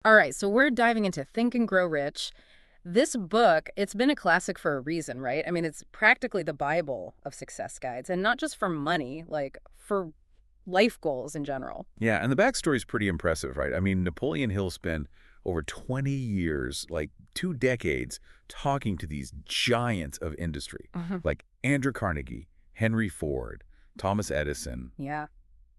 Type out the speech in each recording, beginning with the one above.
All right, so we're diving into Think and Grow Rich. This book, it's been a classic for a reason, right? I mean, it's practically the Bible of success guides, and not just for money, like for life goals in general. Yeah, and the backstory is pretty impressive, right? I mean, Napoleon Hill spent over 20 years, like 2 decades, talking to these giants of industry, Mhm. like Andrew Carnegie, Henry Ford, Thomas Edison. Yeah,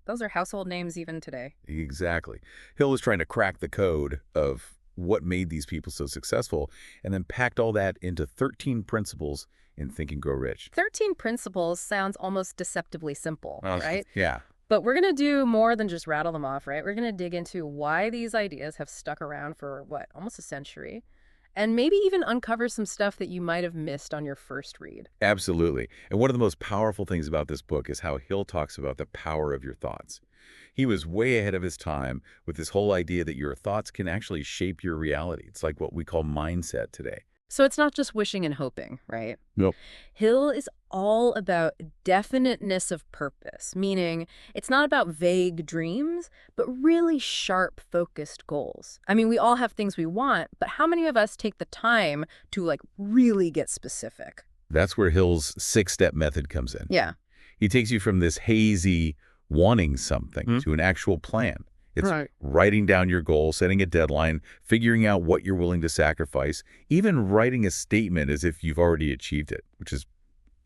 those are household names even today. Exactly. Hill was trying to crack the code of what made these people so successful and then packed all that into 13 principles in Think and Grow Rich. 13 principles sounds almost deceptively simple, Well, right? yeah. But we're going to do more than just rattle them off, right? We're going to dig into why these ideas have stuck around for, what, almost a century, and maybe even uncover some stuff that you might have missed on your first read. Absolutely. And one of the most powerful things about this book is how Hill talks about the power of your thoughts. He was way ahead of his time with this whole idea that your thoughts can actually shape your reality. It's like what we call mindset today. So it's not just wishing and hoping, right? Nope. Hill is all about definiteness of purpose, meaning it's not about vague dreams, but really sharp, focused goals. I mean, we all have things we want, but how many of us take the time to, like, really get specific? That's where Hill's six-step method comes in. Yeah. He takes you from this hazy wanting something to an actual plan. It's Right. writing down your goal, setting a deadline, figuring out what you're willing to sacrifice, even writing a statement as if you've already achieved it, which is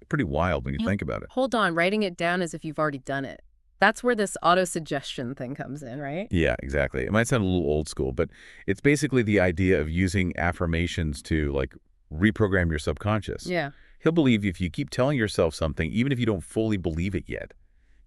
pretty wild when you think about it. Hold on, writing it down as if you've already done it. That's where this auto-suggestion thing comes in, right? Yeah, exactly. It might sound a little old school, but it's basically the idea of using affirmations to, like, reprogram your subconscious. Yeah. He'll believe if you keep telling yourself something, even if you don't fully believe it yet,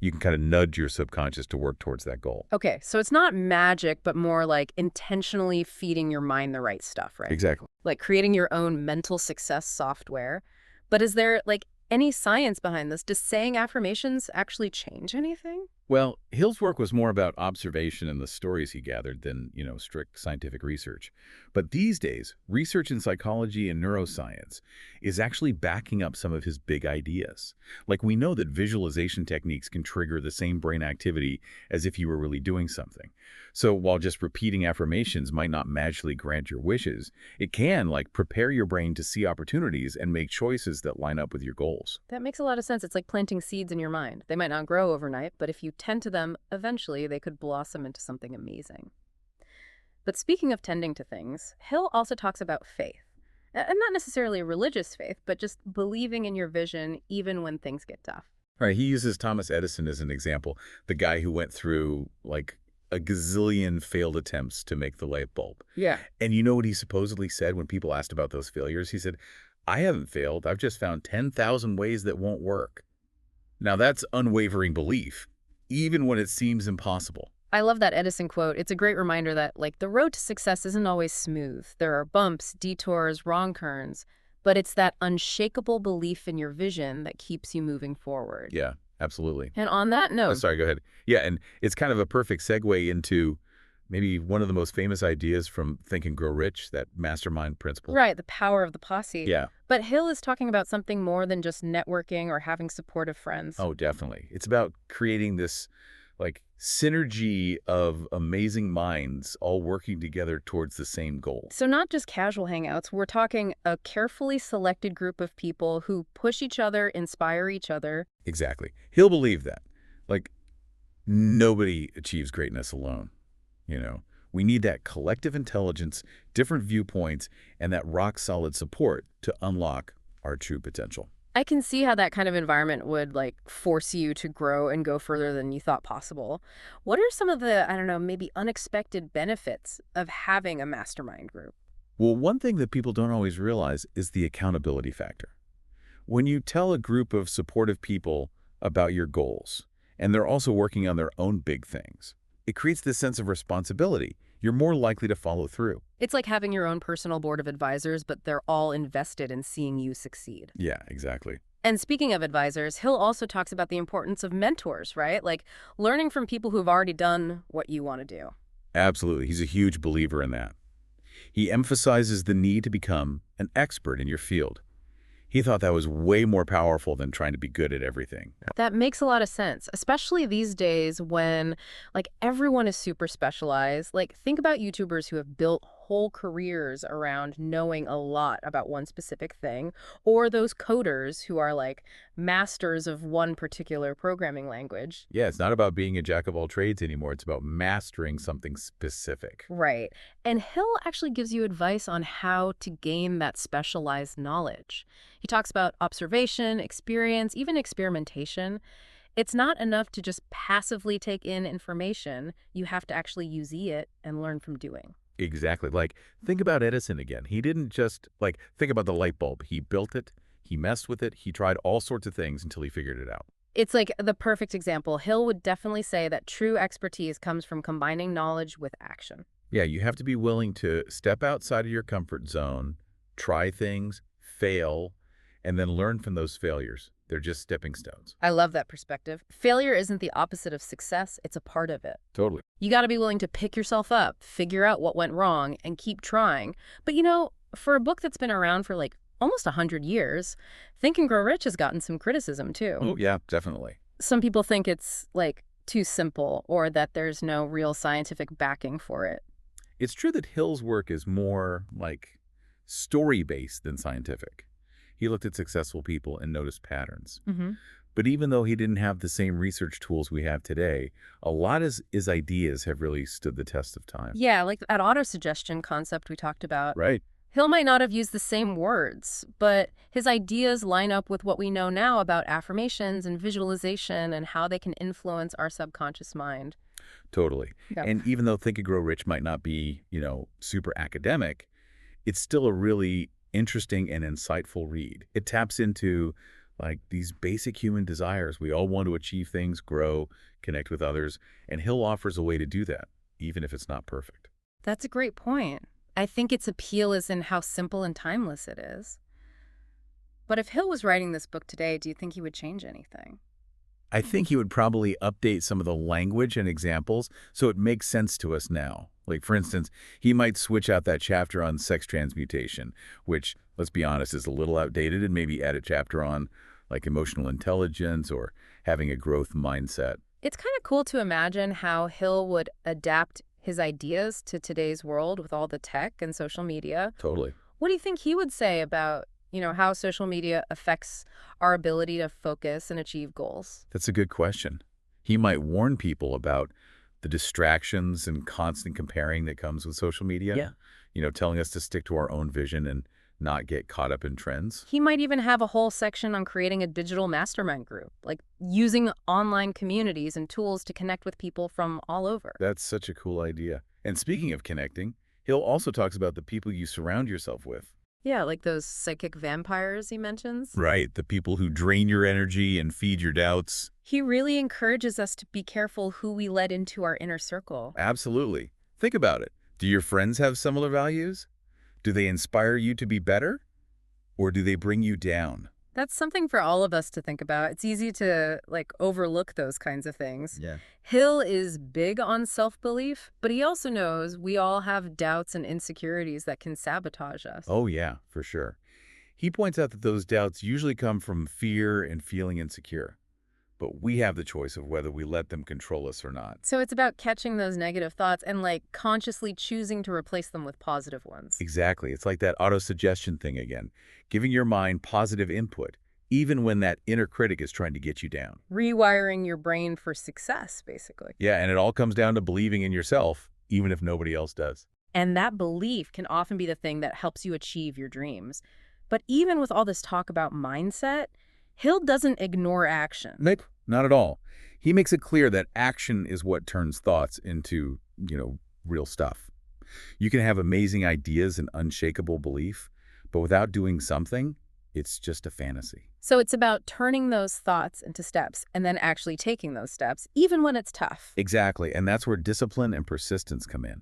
you can kind of nudge your subconscious to work towards that goal. Okay, so it's not magic, but more like intentionally feeding your mind the right stuff, right? Exactly. Like creating your own mental success software. But is there, like, any science behind this? Does saying affirmations actually change anything? Well, Hill's work was more about observation and the stories he gathered than, strict scientific research. But these days, research in psychology and neuroscience is actually backing up some of his big ideas. Like, we know that visualization techniques can trigger the same brain activity as if you were really doing something. So while just repeating affirmations might not magically grant your wishes, it can, like, prepare your brain to see opportunities and make choices that line up with your goals. That makes a lot of sense. It's like planting seeds in your mind. They might not grow overnight, but if you tend to them, eventually they could blossom into something amazing. But speaking of tending to things, Hill also talks about faith. And not necessarily religious faith, but just believing in your vision even when things get tough. Right, he uses Thomas Edison as an example, the guy who went through, like, a gazillion failed attempts to make the light bulb. Yeah. And you know what he supposedly said when people asked about those failures? He said, I haven't failed. I've just found 10,000 ways that won't work. Now, that's unwavering belief, even when it seems impossible. I love that Edison quote. It's a great reminder that, like, the road to success isn't always smooth. There are bumps, detours, wrong turns, but it's that unshakable belief in your vision that keeps you moving forward. Yeah, absolutely. And on that Oh, note, sorry, go ahead. Yeah, and it's kind of a perfect segue into maybe one of the most famous ideas from Think and Grow Rich, that mastermind principle. right, the power of the posse. Yeah. But Hill is talking about something more than just networking or having supportive friends. Oh, definitely. It's about creating this, like, synergy of amazing minds all working together towards the same goal. So not just casual hangouts, we're talking a carefully selected group of people who push each other, inspire each other. Exactly. He'll believe that. Like, nobody achieves greatness alone. We need that collective intelligence, different viewpoints, and that rock-solid support to unlock our true potential. I can see how that kind of environment would, like, force you to grow and go further than you thought possible. What are some of the, I don't know, maybe unexpected benefits of having a mastermind group? Well, one thing that people don't always realize is the accountability factor. When you tell a group of supportive people about your goals, and they're also working on their own big things, it creates this sense of responsibility. You're more likely to follow through. It's like having your own personal board of advisors, but they're all invested in seeing you succeed. Yeah, exactly. And speaking of advisors, Hill also talks about the importance of mentors, right? Like learning from people who've already done what you want to do. Absolutely. He's a huge believer in that. He emphasizes the need to become an expert in your field. He thought that was way more powerful than trying to be good at everything. That makes a lot of sense, especially these days when everyone is super specialized. Think about YouTubers who have built whole careers around knowing a lot about one specific thing, or those coders who are masters of one particular programming language. Yeah, it's not about being a jack of all trades anymore. It's about mastering something specific. Right. And Hill actually gives you advice on how to gain that specialized knowledge. He talks about observation, experience, even experimentation. It's not enough to just passively take in information. You have to actually use it and learn from doing. Exactly. Like, think about Edison again. He didn't just, think about the light bulb. He built it, he messed with it, he tried all sorts of things until he figured it out. It's the perfect example. Hill would definitely say that true expertise comes from combining knowledge with action. Yeah, you have to be willing to step outside of your comfort zone, try things, fail, and then learn from those failures. They're just stepping stones. I love that perspective. Failure isn't the opposite of success, it's a part of it. Totally. You got to be willing to pick yourself up, figure out what went wrong, and keep trying. But for a book that's been around for almost 100 years, Think and Grow Rich has gotten some criticism too. Oh, yeah, definitely. Some people think it's too simple or that there's no real scientific backing for it. It's true that Hill's work is more story-based than scientific. He looked at successful people and noticed patterns. Hmm. But even though he didn't have the same research tools we have today, a lot of his ideas have really stood the test of time. Yeah, that auto-suggestion concept we talked about. Right. Hill might not have used the same words, but his ideas line up with what we know now about affirmations and visualization and how they can influence our subconscious mind. Totally. Yeah. And even though Think and Grow Rich might not be, super academic, it's still a really interesting and insightful read. It taps into these basic human desires. We all want to achieve things, grow, connect with others, and Hill offers a way to do that, even if it's not perfect. That's a great point. I think its appeal is in how simple and timeless it is. But if Hill was writing this book today, do you think he would change anything? I think he would probably update some of the language and examples so it makes sense to us now. For instance, he might switch out that chapter on sex transmutation, which, let's be honest, is a little outdated, and maybe add a chapter on emotional intelligence or having a growth mindset. It's kind of cool to imagine how Hill would adapt his ideas to today's world with all the tech and social media. Totally. What do you think he would say about, how social media affects our ability to focus and achieve goals? That's a good question. He might warn people about the distractions and constant comparing that comes with social media. Yeah. Telling us to stick to our own vision and not get caught up in trends. He might even have a whole section on creating a digital mastermind group, using online communities and tools to connect with people from all over. That's such a cool idea. And speaking of connecting, Hill also talks about the people you surround yourself with. Yeah, those psychic vampires he mentions. Right, the people who drain your energy and feed your doubts. He really encourages us to be careful who we let into our inner circle. Absolutely. Think about it. Do your friends have similar values? Do they inspire you to be better? Or do they bring you down? That's something for all of us to think about. It's easy to, overlook those kinds of things. Yeah. Hill is big on self-belief, but he also knows we all have doubts and insecurities that can sabotage us. Oh, yeah, for sure. He points out that those doubts usually come from fear and feeling insecure. But we have the choice of whether we let them control us or not. So it's about catching those negative thoughts and, consciously choosing to replace them with positive ones. Exactly. It's like that auto-suggestion thing again. Giving your mind positive input, even when that inner critic is trying to get you down. Rewiring your brain for success, basically. Yeah, and it all comes down to believing in yourself, even if nobody else does. And that belief can often be the thing that helps you achieve your dreams. But even with all this talk about mindset, Hill doesn't ignore action. Nope, not at all. He makes it clear that action is what turns thoughts into, real stuff. You can have amazing ideas and unshakable belief, but without doing something, it's just a fantasy. So it's about turning those thoughts into steps and then actually taking those steps, even when it's tough. Exactly, and that's where discipline and persistence come in.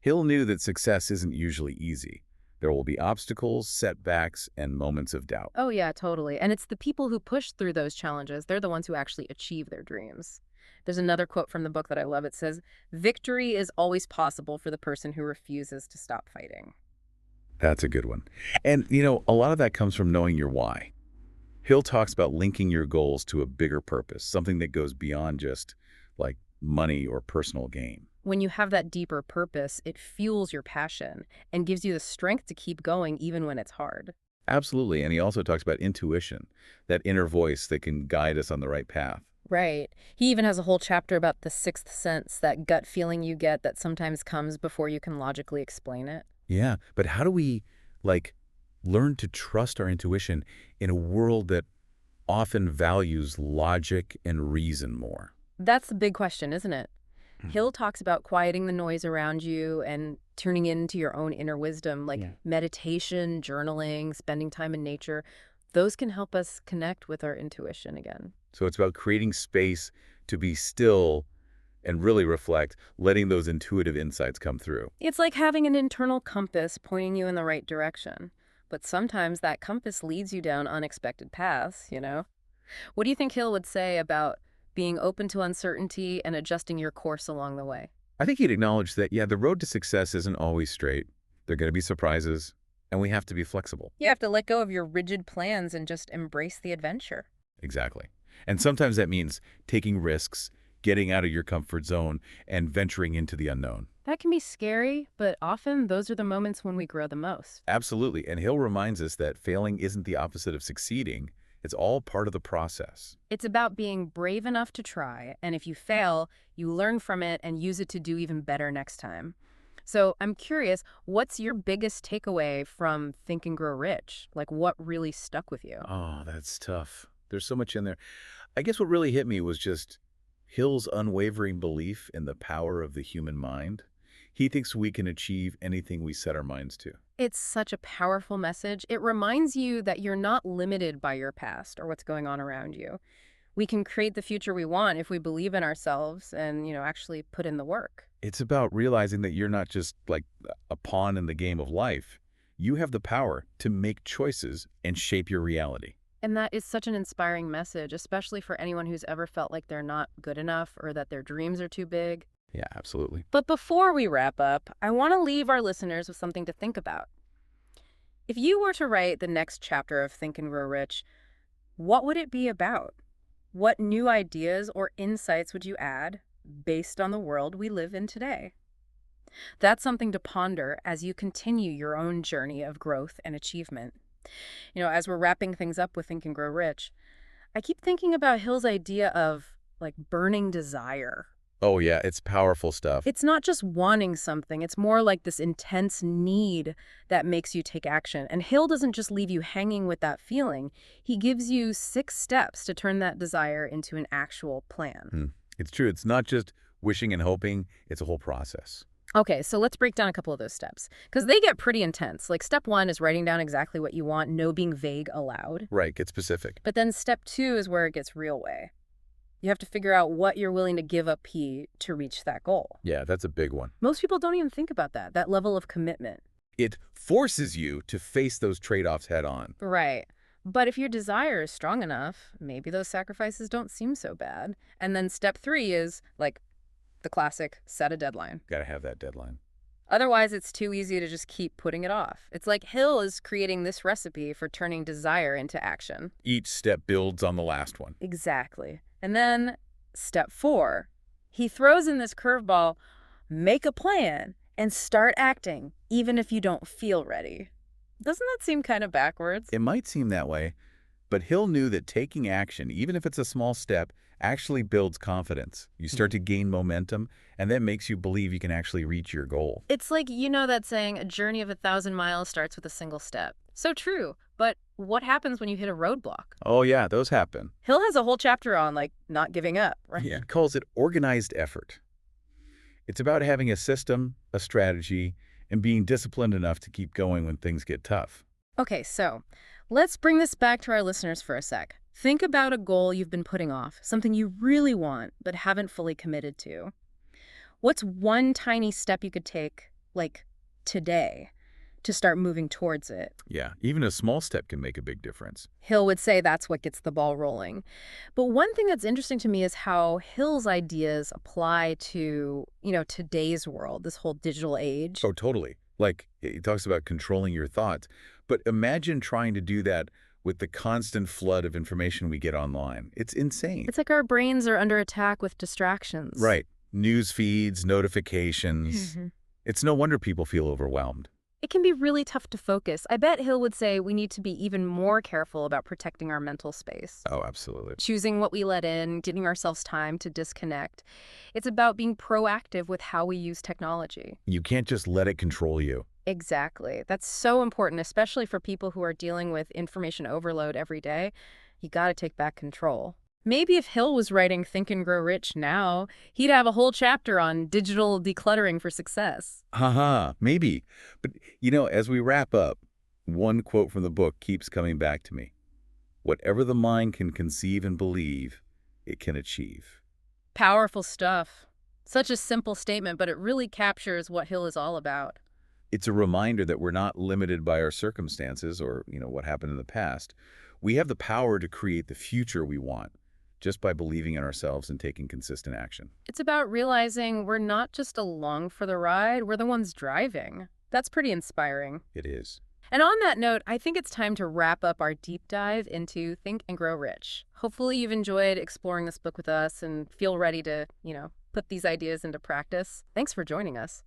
Hill knew that success isn't usually easy. There will be obstacles, setbacks, and moments of doubt. Oh, yeah, totally. And it's the people who push through those challenges. They're the ones who actually achieve their dreams. There's another quote from the book that I love. It says, "Victory is always possible for the person who refuses to stop fighting." That's a good one. And, a lot of that comes from knowing your why. Hill talks about linking your goals to a bigger purpose, something that goes beyond just, like, money or personal gain. When you have that deeper purpose, it fuels your passion and gives you the strength to keep going even when it's hard. Absolutely. And he also talks about intuition, that inner voice that can guide us on the right path. Right. He even has a whole chapter about the sixth sense, that gut feeling you get that sometimes comes before you can logically explain it. Yeah. But how do we, like, learn to trust our intuition in a world that often values logic and reason more? That's the big question, isn't it? Mhm. Hill talks about quieting the noise around you and tuning into your own inner wisdom, like Yeah. meditation, journaling, spending time in nature. Those can help us connect with our intuition again. So it's about creating space to be still and really reflect, letting those intuitive insights come through. It's like having an internal compass pointing you in the right direction. But sometimes that compass leads you down unexpected paths. What do you think Hill would say about being open to uncertainty and adjusting your course along the way? I think he'd acknowledge that, yeah, the road to success isn't always straight. There are going to be surprises, and we have to be flexible. You have to let go of your rigid plans and just embrace the adventure. Exactly. And sometimes that means taking risks, getting out of your comfort zone, and venturing into the unknown. That can be scary, but often those are the moments when we grow the most. Absolutely. And Hill reminds us that failing isn't the opposite of succeeding. It's all part of the process. It's about being brave enough to try, and if you fail, you learn from it and use it to do even better next time. So I'm curious, what's your biggest takeaway from Think and Grow Rich? Like, what really stuck with you? Oh, that's tough. There's so much in there. I guess what really hit me was just Hill's unwavering belief in the power of the human mind. He thinks we can achieve anything we set our minds to. It's such a powerful message. It reminds you that you're not limited by your past or what's going on around you. We can create the future we want if we believe in ourselves and actually put in the work. It's about realizing that you're not just like a pawn in the game of life. You have the power to make choices and shape your reality. And that is such an inspiring message, especially for anyone who's ever felt like they're not good enough or that their dreams are too big. Yeah, absolutely. But before we wrap up, I want to leave our listeners with something to think about. If you were to write the next chapter of Think and Grow Rich, what would it be about? What new ideas or insights would you add based on the world we live in today? That's something to ponder as you continue your own journey of growth and achievement. As we're wrapping things up with Think and Grow Rich, I keep thinking about Hill's idea of like burning desire. Oh, yeah, it's powerful stuff. It's not just wanting something, it's more like this intense need that makes you take action. And Hill doesn't just leave you hanging with that feeling. He gives you 6 steps to turn that desire into an actual plan. It's true. It's not just wishing and hoping. It's a whole process. Okay, so let's break down a couple of those steps because they get pretty intense. Like step 1 is writing down exactly what you want, no being vague allowed. Right, get specific. But then step 2 is where it gets real way. You have to figure out what you're willing to give up to reach that goal. Yeah, that's a big one. Most people don't even think about that level of commitment. It forces you to face those trade-offs head on. Right. But if your desire is strong enough, maybe those sacrifices don't seem so bad. And then step 3 is like the classic set a deadline. Got to have that deadline. Otherwise, it's too easy to just keep putting it off. It's like Hill is creating this recipe for turning desire into action. Each step builds on the last one. Exactly. And then step 4, he throws in this curveball, make a plan and start acting, even if you don't feel ready. Doesn't that seem kind of backwards? It might seem that way, but Hill knew that taking action, even if it's a small step, actually builds confidence. You start to gain momentum, and that makes you believe you can actually reach your goal. It's like, that saying, a journey of 1,000 miles starts with a single step. So true. But what happens when you hit a roadblock? Oh, yeah, those happen. Hill has a whole chapter on, like, not giving up, right? Yeah. He calls it organized effort. It's about having a system, a strategy, and being disciplined enough to keep going when things get tough. Okay, so let's bring this back to our listeners for a sec. Think about a goal you've been putting off, something you really want but haven't fully committed to. What's one tiny step you could take, like today, to start moving towards it? Yeah, even a small step can make a big difference. Hill would say that's what gets the ball rolling. But one thing that's interesting to me is how Hill's ideas apply to, today's world, this whole digital age. Oh, totally. Like, he talks about controlling your thoughts. But imagine trying to do that with the constant flood of information we get online. It's insane. It's like our brains are under attack with distractions. Right. News feeds, notifications. It's no wonder people feel overwhelmed. It can be really tough to focus. I bet Hill would say we need to be even more careful about protecting our mental space. Oh, absolutely. Choosing what we let in, giving ourselves time to disconnect. It's about being proactive with how we use technology. You can't just let it control you. Exactly. That's so important, especially for people who are dealing with information overload every day. You got to take back control. Maybe if Hill was writing Think and Grow Rich now, he'd have a whole chapter on digital decluttering for success. Haha, maybe. But, as we wrap up, one quote from the book keeps coming back to me. Whatever the mind can conceive and believe, it can achieve. Powerful stuff. Such a simple statement, but it really captures what Hill is all about. It's a reminder that we're not limited by our circumstances or, what happened in the past. We have the power to create the future we want just by believing in ourselves and taking consistent action. It's about realizing we're not just along for the ride, we're the ones driving. That's pretty inspiring. It is. And on that note, I think it's time to wrap up our deep dive into Think and Grow Rich. Hopefully you've enjoyed exploring this book with us and feel ready to, put these ideas into practice. Thanks for joining us.